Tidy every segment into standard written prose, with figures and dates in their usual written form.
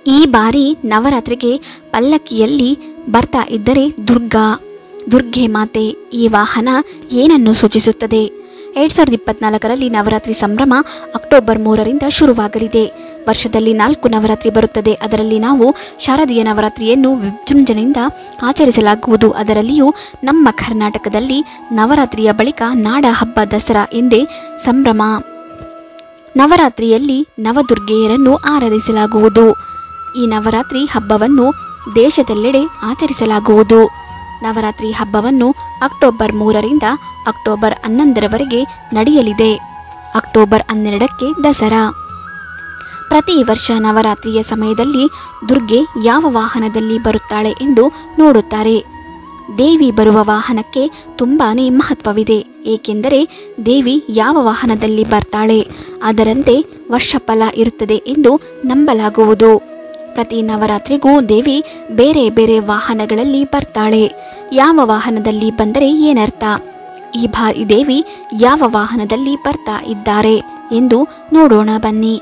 ಈ ಬಾರಿ ನವರಾತ್ರಿಗೆ ಪಲ್ಲಕ್ಕಿಯಲ್ಲಿ ಬರ್ತಾ ಇದ್ದರೆ ದುರ್ಗೆ ಮಾತೆ. ಈ ವಾಹನ ಏನನ್ನು ಸೂಚಿಸುತ್ತದೆ? 2024ರಲ್ಲಿ ನವರಾತ್ರಿ ಸಂಭ್ರಮ ಅಕ್ಟೋಬರ್ 3ರಿಂದ ಶುರುವಾಗಲಿದೆ. ವರ್ಷದಲ್ಲಿ 4 ನವರಾತ್ರಿ ಬರುತ್ತದೆ. ಅದರಲ್ಲಿ ನಾವು ಶಾರದೀಯ ನವರಾತ್ರಿಯನ್ನು ವಿಜೃಂಭಣೆಯಿಂದ ಆಚರಿಸಲಾಗುವುದು. ಅದರಲ್ಲಿಯೂ ನಮ್ಮ ಕರ್ನಾಟಕದಲ್ಲಿ ನವರಾತ್ರಿಯ ಬಳಿಕ ನಾಡ ಹಬ್ಬ ದಸರಾ ಎಂದೇ ಸಂಭ್ರಮ. ನವರಾತ್ರಿಯಲ್ಲಿ ನವದುರ್ಗೆಯರನ್ನು ಆರಾಧಿಸಲಾಗುವುದು. ಈ ನವರಾತ್ರಿ ಹಬ್ಬವನ್ನು ದೇಶದೆಲ್ಲೆಡೆ ಆಚರಿಸಲಾಗುವುದು. ನವರಾತ್ರಿ ಹಬ್ಬವನ್ನು ಅಕ್ಟೋಬರ್ 3ರಿಂದ ಅಕ್ಟೋಬರ್ 11ರವರೆಗೆ ನಡೆಯಲಿದೆ. ಅಕ್ಟೋಬರ್ 12ಕ್ಕೆ ದಸರಾ. ಪ್ರತಿ ವರ್ಷ ನವರಾತ್ರಿಯ ಸಮಯದಲ್ಲಿ ದುರ್ಗೆ ಯಾವ ವಾಹನದಲ್ಲಿ ಬರುತ್ತಾಳೆ ಎಂದು ನೋಡುತ್ತಾರೆ. ದೇವಿ ಬರುವ ವಾಹನಕ್ಕೆ ತುಂಬಾನೇ ಮಹತ್ವವಿದೆ. ಏಕೆಂದರೆ ದೇವಿ ಯಾವ ವಾಹನದಲ್ಲಿ ಬರ್ತಾಳೆ ಅದರಂತೆ ವರ್ಷಫಲ ಇರುತ್ತದೆ ಎಂದು ನಂಬಲಾಗುವುದು. ಪ್ರತಿ ನವರಾತ್ರಿಗೂ ದೇವಿ ಬೇರೆ ಬೇರೆ ವಾಹನಗಳಲ್ಲಿ ಬರ್ತಾಳೆ. ಯಾವ ವಾಹನದಲ್ಲಿ ಬಂದರೆ ಏನರ್ಥ? ಈ ಬಾರಿ ದೇವಿ ಯಾವ ವಾಹನದಲ್ಲಿ ಬರ್ತಾ ಇದ್ದಾರೆ ಎಂದು ನೋಡೋಣ ಬನ್ನಿ.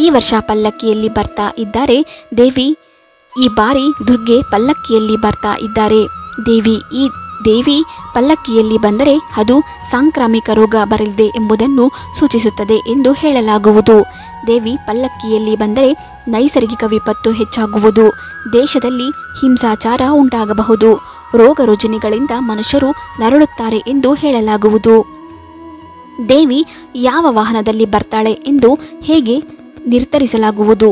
ಈ ವರ್ಷ ಪಲ್ಲಕ್ಕಿಯಲ್ಲಿ ಬರ್ತಾ ಇದ್ದಾರೆ ದೇವಿ. ಈ ಬಾರಿ ದುರ್ಗೆ ಪಲ್ಲಕ್ಕಿಯಲ್ಲಿ ಬರ್ತಾ ಇದ್ದಾರೆ. ದೇವಿ ಪಲ್ಲಕ್ಕಿಯಲ್ಲಿ ಬಂದರೆ ಅದು ಸಾಂಕ್ರಾಮಿಕ ರೋಗ ಬರಲಿದೆ ಎಂಬುದನ್ನು ಸೂಚಿಸುತ್ತದೆ ಎಂದು ಹೇಳಲಾಗುವುದು. ದೇವಿ ಪಲ್ಲಕ್ಕಿಯಲ್ಲಿ ಬಂದರೆ ನೈಸರ್ಗಿಕ ವಿಪತ್ತು ಹೆಚ್ಚಾಗುವುದು. ದೇಶದಲ್ಲಿ ಹಿಂಸಾಚಾರ ಉಂಟಾಗಬಹುದು. ರೋಗ ರುಜಿನಗಳಿಂದ ಮನುಷ್ಯರು ನರಳುತ್ತಾರೆ ಎಂದು ಹೇಳಲಾಗುವುದು. ದೇವಿ ಯಾವ ವಾಹನದಲ್ಲಿ ಬರ್ತಾಳೆ ಎಂದು ಹೇಗೆ ನಿರ್ಧರಿಸಲಾಗುವುದು?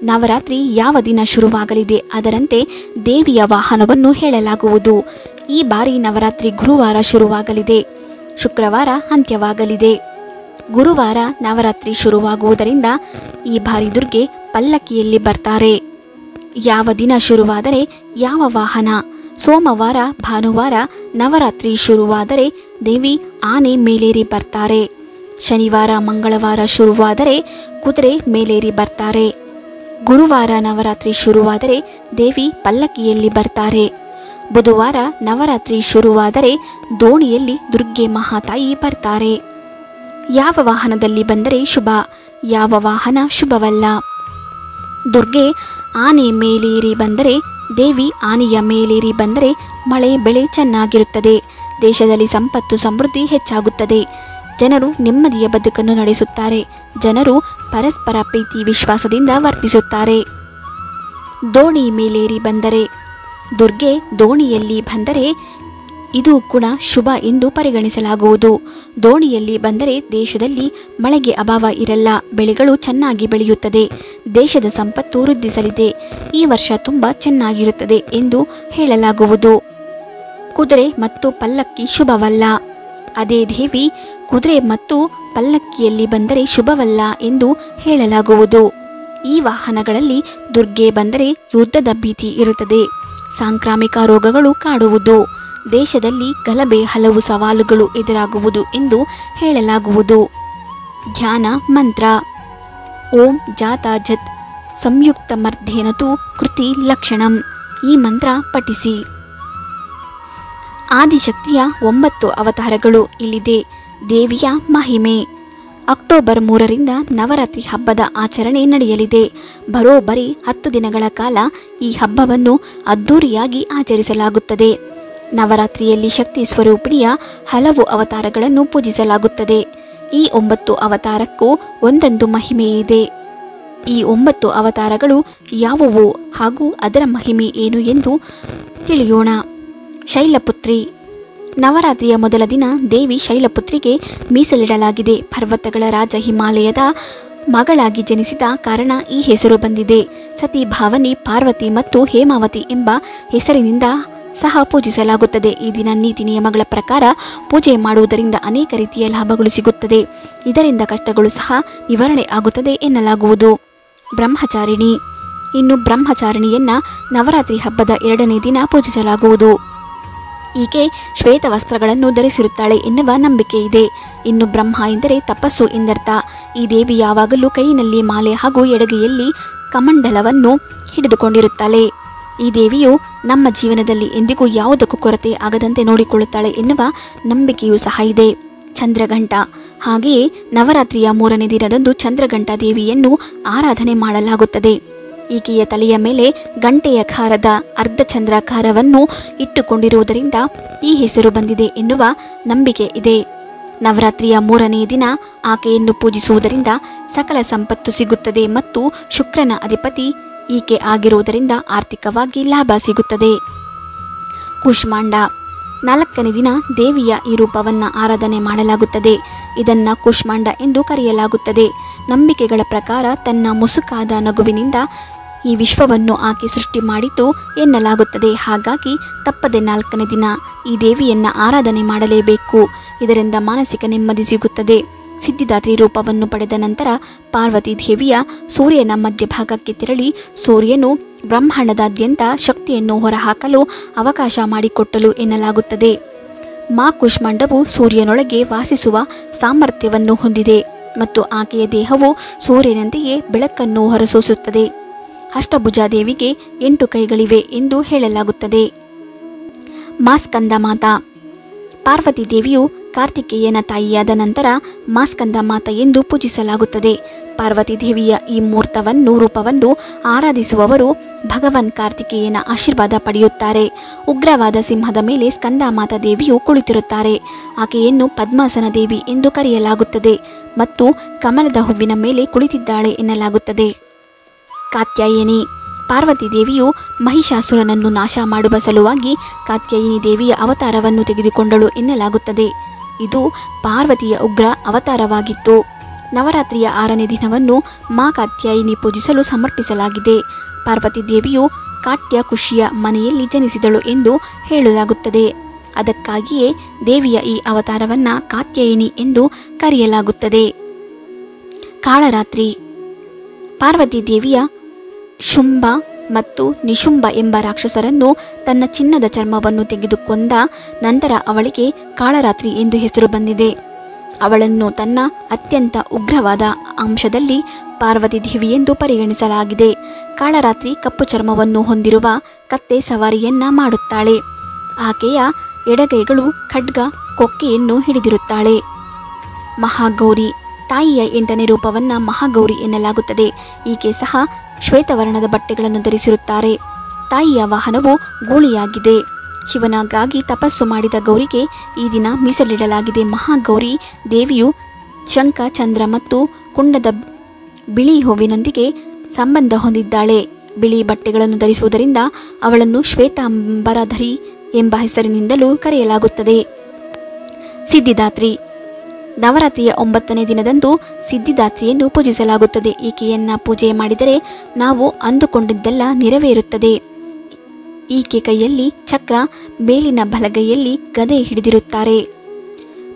ನವರಾತ್ರಿ ಯಾವ ದಿನ ಶುರುವಾಗಲಿದೆ ಅದರಂತೆ ದೇವಿಯ ವಾಹನವನ್ನು ಹೇಳಲಾಗುವುದು. ಈ ಬಾರಿ ನವರಾತ್ರಿ ಗುರುವಾರ ಶುರುವಾಗಲಿದೆ, ಶುಕ್ರವಾರ ಅಂತ್ಯವಾಗಲಿದೆ. ಗುರುವಾರ ನವರಾತ್ರಿ ಶುರುವಾಗುವುದರಿಂದ ಈ ಬಾರಿ ದುರ್ಗೆ ಪಲ್ಲಕ್ಕಿಯಲ್ಲಿ ಬರ್ತಾರೆ. ಯಾವ ದಿನ ಶುರುವಾದರೆ ಯಾವ ವಾಹನ? ಸೋಮವಾರ ಭಾನುವಾರ ನವರಾತ್ರಿ ಶುರುವಾದರೆ ದೇವಿ ಆನೆ ಮೇಲೇರಿ ಬರ್ತಾರೆ. ಶನಿವಾರ ಮಂಗಳವಾರ ಶುರುವಾದರೆ ಕುದುರೆ ಮೇಲೇರಿ ಬರ್ತಾರೆ. ಗುರುವಾರ ನವರಾತ್ರಿ ಶುರುವಾದರೆ ದೇವಿ ಪಲ್ಲಕ್ಕಿಯಲ್ಲಿ ಬರ್ತಾರೆ. ಬುಧವಾರ ನವರಾತ್ರಿ ಶುರುವಾದರೆ ದೋಣಿಯಲ್ಲಿ ದುರ್ಗೆ ಮಹಾತಾಯಿ ಬರ್ತಾರೆ. ಯಾವ ವಾಹನದಲ್ಲಿ ಬಂದರೆ ಶುಭ? ಯಾವ ವಾಹನ ಶುಭವಲ್ಲ? ದುರ್ಗೆ ಆನೆ ಮೇಲೇರಿ ಬಂದರೆ, ದೇವಿ ಆನೆಯ ಮೇಲೇರಿ ಬಂದರೆ ಮಳೆ ಬೆಳೆ ಚೆನ್ನಾಗಿರುತ್ತದೆ. ದೇಶದಲ್ಲಿ ಸಂಪತ್ತು ಸಮೃದ್ಧಿ ಹೆಚ್ಚಾಗುತ್ತದೆ. ಜನರು ನೆಮ್ಮದಿಯ ಬದುಕನ್ನು ನಡೆಸುತ್ತಾರೆ. ಜನರು ಪರಸ್ಪರ ಪ್ರೀತಿ ವಿಶ್ವಾಸದಿಂದ ವರ್ತಿಸುತ್ತಾರೆ. ದೋಣಿ ಮೇಲೇರಿ ಬಂದರೆ, ದುರ್ಗೆ ದೋಣಿಯಲ್ಲಿ ಬಂದರೆ ಇದು ಕೂಡ ಶುಭ ಎಂದು ಪರಿಗಣಿಸಲಾಗುವುದು. ದೋಣಿಯಲ್ಲಿ ಬಂದರೆ ದೇಶದಲ್ಲಿ ಮಳೆಗೆ ಅಭಾವ ಇರಲ್ಲ, ಬೆಳೆಗಳು ಚೆನ್ನಾಗಿ ಬೆಳೆಯುತ್ತದೆ, ದೇಶದ ಸಂಪತ್ತು ವೃದ್ಧಿಸಲಿದೆ, ಈ ವರ್ಷ ತುಂಬ ಚೆನ್ನಾಗಿರುತ್ತದೆ ಎಂದು ಹೇಳಲಾಗುವುದು. ಕುದುರೆ ಮತ್ತು ಪಲ್ಲಕ್ಕಿ ಶುಭವಲ್ಲ. ಅದೇ ದೇವಿ ಕುದುರೆ ಮತ್ತು ಪಲ್ಲಕ್ಕಿಯಲ್ಲಿ ಬಂದರೆ ಶುಭವಲ್ಲ ಎಂದು ಹೇಳಲಾಗುವುದು. ಈ ವಾಹನಗಳಲ್ಲಿ ದುರ್ಗೆ ಬಂದರೆ ಯುದ್ಧದ ಭೀತಿ ಇರುತ್ತದೆ, ಸಾಂಕ್ರಾಮಿಕ ರೋಗಗಳು ಕಾಡುವುದು, ದೇಶದಲ್ಲಿ ಗಲಭೆ ಹಲವು ಸವಾಲುಗಳು ಎದುರಾಗುವುದು ಎಂದು ಹೇಳಲಾಗುವುದು. ಧ್ಯಾನ ಮಂತ್ರ ಓಂ ಜಾತಾ ಜತ್ ಸಂಯುಕ್ತ ಮರ್ಧೇನತು ಕೃತಿ ಲಕ್ಷಣಂ. ಈ ಮಂತ್ರ ಪಠಿಸಿ. ಆದಿಶಕ್ತಿಯ 9 ಅವತಾರಗಳು ಇಲ್ಲಿದೆ. ದೇವಿಯ ಮಹಿಮೆ. ಅಕ್ಟೋಬರ್ 3ರಿಂದ ನವರಾತ್ರಿ ಹಬ್ಬದ ಆಚರಣೆ ನಡೆಯಲಿದೆ. ಬರೋಬ್ಬರಿ 10 ದಿನಗಳ ಕಾಲ ಈ ಹಬ್ಬವನ್ನು ಅದ್ಧೂರಿಯಾಗಿ ಆಚರಿಸಲಾಗುತ್ತದೆ. ನವರಾತ್ರಿಯಲ್ಲಿ ಶಕ್ತಿ ಸ್ವರೂಪಿಣಿಯ ಹಲವು ಅವತಾರಗಳನ್ನು ಪೂಜಿಸಲಾಗುತ್ತದೆ. ಈ 9 ಅವತಾರಕ್ಕೂ ಒಂದೊಂದು ಮಹಿಮೆ ಇದೆ. ಈ 9 ಅವತಾರಗಳು ಯಾವುವು ಹಾಗೂ ಅದರ ಮಹಿಮೆ ಏನು ಎಂದು ತಿಳಿಯೋಣ. ಶೈಲಪುತ್ರಿ. ನವರಾತ್ರಿಯ ಮೊದಲ ದಿನ ದೇವಿ ಶೈಲಪುತ್ರಿಗೆ ಮೀಸಲಿಡಲಾಗಿದೆ. ಪರ್ವತಗಳ ರಾಜ ಹಿಮಾಲಯದ ಮಗಳಾಗಿ ಜನಿಸಿದ ಕಾರಣ ಈ ಹೆಸರು ಬಂದಿದೆ. ಸತಿ ಭಾವನಿ, ಪಾರ್ವತಿ ಮತ್ತು ಹೇಮಾವತಿ ಎಂಬ ಹೆಸರಿನಿಂದ ಸಹ ಪೂಜಿಸಲಾಗುತ್ತದೆ. ಈ ದಿನ ನೀತಿ ನಿಯಮಗಳ ಪ್ರಕಾರ ಪೂಜೆ ಮಾಡುವುದರಿಂದ ಅನೇಕ ರೀತಿಯ ಲಾಭಗಳು ಸಿಗುತ್ತದೆ. ಇದರಿಂದ ಕಷ್ಟಗಳು ಸಹ ನಿವಾರಣೆ ಆಗುತ್ತದೆ ಎನ್ನಲಾಗುವುದು. ಬ್ರಹ್ಮಚಾರಿಣಿ. ಇನ್ನು ಬ್ರಹ್ಮಚಾರಿಣಿಯನ್ನ ನವರಾತ್ರಿ ಹಬ್ಬದ 2ನೇ ದಿನ ಪೂಜಿಸಲಾಗುವುದು. ಈಕೆ ಶ್ವೇತ ವಸ್ತ್ರಗಳನ್ನು ಧರಿಸಿರುತ್ತಾಳೆ ಎನ್ನುವ ನಂಬಿಕೆ ಇದೆ. ಇನ್ನು ಬ್ರಹ್ಮ ಎಂದರೆ ತಪಸ್ಸು ಎಂದರ್ಥ. ಈ ದೇವಿ ಯಾವಾಗಲೂ ಕೈಯಲ್ಲಿ ಮಾಲೆ ಹಾಗೂ ಎಡಗೈಯಲ್ಲಿ ಕಮಂಡಲವನ್ನು ಹಿಡಿದುಕೊಂಡಿರುತ್ತಾಳೆ. ಈ ದೇವಿಯು ನಮ್ಮ ಜೀವನದಲ್ಲಿ ಎಂದಿಗೂ ಯಾವುದಕ್ಕೂ ಕೊರತೆ ಆಗದಂತೆ ನೋಡಿಕೊಳ್ಳುತ್ತಾಳೆ ಎನ್ನುವ ನಂಬಿಕೆಯೂ ಸಹ ಇದೆ. ಚಂದ್ರಘಂಟ. ಹಾಗೆಯೇ ನವರಾತ್ರಿಯ 3ನೇ ದಿನದಂದು ಚಂದ್ರಘಂಟ ದೇವಿಯನ್ನು ಆರಾಧನೆ ಮಾಡಲಾಗುತ್ತದೆ. ಈಕೆಯ ತಲೆಯ ಮೇಲೆ ಗಂಟೆಯಾಕಾರದ ಅರ್ಧಚಂದ್ರಾಕಾರವನ್ನು ಇಟ್ಟುಕೊಂಡಿರುವುದರಿಂದ ಈ ಹೆಸರು ಬಂದಿದೆ ಎನ್ನುವ ನಂಬಿಕೆ ಇದೆ. ನವರಾತ್ರಿಯ 3ನೇ ದಿನ ಆಕೆಯನ್ನು ಪೂಜಿಸುವುದರಿಂದ ಸಕಲ ಸಂಪತ್ತು ಸಿಗುತ್ತದೆ ಮತ್ತು ಶುಕ್ರನ ಅಧಿಪತಿ ಈಕೆ ಆಗಿರುವುದರಿಂದ ಆರ್ಥಿಕವಾಗಿ ಲಾಭ ಸಿಗುತ್ತದೆ. ಕೂಷ್ಮಾಂಡ 4ನೇ ದಿನ ದೇವಿಯ ಈ ರೂಪವನ್ನು ಆರಾಧನೆ ಮಾಡಲಾಗುತ್ತದೆ. ಇದನ್ನು ಕೂಷ್ಮಾಂಡ ಎಂದು ಕರೆಯಲಾಗುತ್ತದೆ. ನಂಬಿಕೆಗಳ ಪ್ರಕಾರ ತನ್ನ ಮುಸುಕಾದ ನಗುವಿನಿಂದ ಈ ವಿಶ್ವವನ್ನು ಆಕೆ ಸೃಷ್ಟಿ ಮಾಡಿತು ಎನ್ನಲಾಗುತ್ತದೆ. ಹಾಗಾಗಿ ತಪ್ಪದೆ 4ನೇ ದಿನ ಈ ದೇವಿಯನ್ನು ಆರಾಧನೆ ಮಾಡಲೇಬೇಕು. ಇದರಿಂದ ಮಾನಸಿಕ ನೆಮ್ಮದಿ ಸಿಗುತ್ತದೆ. ಸಿದ್ಧಿದಾತ್ರಿ ರೂಪವನ್ನು ಪಡೆದ ನಂತರ ಪಾರ್ವತಿ ದೇವಿಯ ಸೂರ್ಯನ ಮಧ್ಯಭಾಗಕ್ಕೆ ತೆರಳಿ ಸೂರ್ಯನು ಬ್ರಹ್ಮಾಂಡದಾದ್ಯಂತ ಶಕ್ತಿಯನ್ನು ಹೊರಹಾಕಲು ಅವಕಾಶ ಮಾಡಿಕೊಟ್ಟಲು ಎನ್ನಲಾಗುತ್ತದೆ. ಮಾ ಕೂಷ್ಮಾಂಡವು ಸೂರ್ಯನೊಳಗೆ ವಾಸಿಸುವ ಸಾಮರ್ಥ್ಯವನ್ನು ಹೊಂದಿದೆ ಮತ್ತು ಆಕೆಯ ದೇಹವು ಸೂರ್ಯನಂತೆಯೇ ಬೆಳಕನ್ನು ಹೊರಸೂಸುತ್ತದೆ. ಅಷ್ಟಭುಜಾದೇವಿಗೆ 8 ಕೈಗಳಿವೆ ಎಂದು ಹೇಳಲಾಗುತ್ತದೆ. ಮಾ ಸ್ಕಂದಮಾತಾ ಪಾರ್ವತಿ ದೇವಿಯು ಕಾರ್ತಿಕೇಯನ ತಾಯಿಯಾದ ನಂತರ ಮಾ ಸ್ಕಂದಮಾತಾ ಎಂದು ಪೂಜಿಸಲಾಗುತ್ತದೆ. ಪಾರ್ವತಿ ದೇವಿಯ ಈ ರೂಪವನ್ನು ಆರಾಧಿಸುವವರು ಭಗವಾನ್ ಕಾರ್ತಿಕೇಯನ ಆಶೀರ್ವಾದ ಪಡೆಯುತ್ತಾರೆ. ಉಗ್ರವಾದ ಸಿಂಹದ ಮೇಲೆ ಸ್ಕಂದಮಾತಾ ದೇವಿಯು ಕುಳಿತಿರುತ್ತಾರೆ. ಆಕೆಯನ್ನು ಪದ್ಮಾಸನ ದೇವಿ ಎಂದು ಕರೆಯಲಾಗುತ್ತದೆ ಮತ್ತು ಕಮಲದ ಹೂವಿನ ಮೇಲೆ ಕುಳಿತಿದ್ದಾಳೆ ಎನ್ನಲಾಗುತ್ತದೆ. ಕಾತ್ಯಾಯಿನಿ ಪಾರ್ವತಿ ದೇವಿಯು ಮಹಿಷಾಸುರನನ್ನು ನಾಶ ಮಾಡುವ ಸಲುವಾಗಿ ಕಾತ್ಯಾಯಿನಿ ದೇವಿಯ ಅವತಾರವನ್ನು ತೆಗೆದುಕೊಂಡಳು ಎನ್ನಲಾಗುತ್ತದೆ. ಇದು ಪಾರ್ವತಿಯ ಉಗ್ರ ಅವತಾರವಾಗಿತ್ತು. ನವರಾತ್ರಿಯ 6ನೇ ದಿನವನ್ನು ಮಾ ಕಾತ್ಯಾಯಿನಿ ಪೂಜಿಸಲು ಸಮರ್ಪಿಸಲಾಗಿದೆ. ಪಾರ್ವತಿ ದೇವಿಯು ಕಾಟ್ಯಕುಶಿಯ ಮನೆಯಲ್ಲಿ ಜನಿಸಿದಳು ಎಂದು ಹೇಳಲಾಗುತ್ತದೆ. ಅದಕ್ಕಾಗಿಯೇ ದೇವಿಯ ಈ ಅವತಾರವನ್ನು ಕಾತ್ಯಾಯಿನಿ ಎಂದು ಕರೆಯಲಾಗುತ್ತದೆ. ಕಾಳರಾತ್ರಿ ಪಾರ್ವತಿ ದೇವಿಯ ಶುಂಭ ಮತ್ತು ನಿಶುಂಭ ಎಂಬ ರಾಕ್ಷಸರನ್ನು ತನ್ನ ಚಿನ್ನದ ಚರ್ಮವನ್ನು ತೆಗೆದುಕೊಂಡ ನಂತರ ಅವಳಿಗೆ ಕಾಳರಾತ್ರಿ ಎಂದು ಹೆಸರು ಬಂದಿದೆ. ಅವಳನ್ನು ತನ್ನ ಅತ್ಯಂತ ಉಗ್ರವಾದ ಅಂಶದಲ್ಲಿ ಪಾರ್ವತಿ ದೇವಿ ಎಂದು ಪರಿಗಣಿಸಲಾಗಿದೆ. ಕಾಳರಾತ್ರಿ ಕಪ್ಪು ಚರ್ಮವನ್ನು ಹೊಂದಿರುವ ಕತ್ತೆ ಸವಾರಿಯನ್ನ ಮಾಡುತ್ತಾಳೆ. ಆಕೆಯ ಎಡಗೈಗಳು ಖಡ್ಗ ಕೊಕ್ಕೆಯನ್ನು ಹಿಡಿದಿರುತ್ತಾಳೆ. ಮಹಾಗೌರಿ ತಾಯಿಯ 8ನೇ ರೂಪವನ್ನು ಮಹಾಗೌರಿ ಎನ್ನಲಾಗುತ್ತದೆ. ಈಕೆ ಸಹ ಶ್ವೇತವರ್ಣದ ಬಟ್ಟೆಗಳನ್ನು ಧರಿಸಿರುತ್ತಾರೆ. ತಾಯಿಯ ವಾಹನವು ಗೂಳಿಯಾಗಿದೆ. ಶಿವನಿಗಾಗಿ ತಪಸ್ಸು ಮಾಡಿದ ಗೌರಿಗೆ ಈ ದಿನ ಮೀಸಲಿಡಲಾಗಿದೆ. ಮಹಾಗೌರಿ ದೇವಿಯು ಶಂಖ, ಚಂದ್ರ ಮತ್ತು ಕುಂಡದ ಬಿಳಿ ಹೂವಿನೊಂದಿಗೆ ಸಂಬಂಧ ಹೊಂದಿದ್ದಾಳೆ. ಬಿಳಿ ಬಟ್ಟೆಗಳನ್ನು ಧರಿಸುವುದರಿಂದ ಅವಳನ್ನು ಶ್ವೇತಾಂಬರಧರಿ ಎಂಬ ಹೆಸರಿನಿಂದಲೂ ಕರೆಯಲಾಗುತ್ತದೆ. ಸಿದ್ಧಿದಾತ್ರಿ ನವರಾತ್ರಿಯ 9ನೇ ದಿನದಂದು ಸಿದ್ಧಿದಾತ್ರಿಯನ್ನು ಪೂಜಿಸಲಾಗುತ್ತದೆ. ಈಕೆಯನ್ನು ಪೂಜೆ ಮಾಡಿದರೆ ನಾವು ಅಂದುಕೊಂಡಿದ್ದೆಲ್ಲ ನೆರವೇರುತ್ತದೆ. ಈಕೆ ಕೈಯಲ್ಲಿ ಚಕ್ರ, ಮೇಲಿನ ಬಲಗೈಯಲ್ಲಿ ಗದೆ ಹಿಡಿದಿರುತ್ತಾರೆ.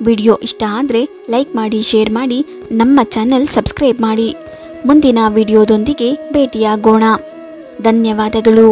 ವಿಡಿಯೋ ಇಷ್ಟ ಆದರೆ ಲೈಕ್ ಮಾಡಿ, ಶೇರ್ ಮಾಡಿ, ನಮ್ಮ ಚಾನೆಲ್ ಸಬ್ಸ್ಕ್ರೈಬ್ ಮಾಡಿ. ಮುಂದಿನ ವಿಡಿಯೋದೊಂದಿಗೆ ಭೇಟಿಯಾಗೋಣ. ಧನ್ಯವಾದಗಳು.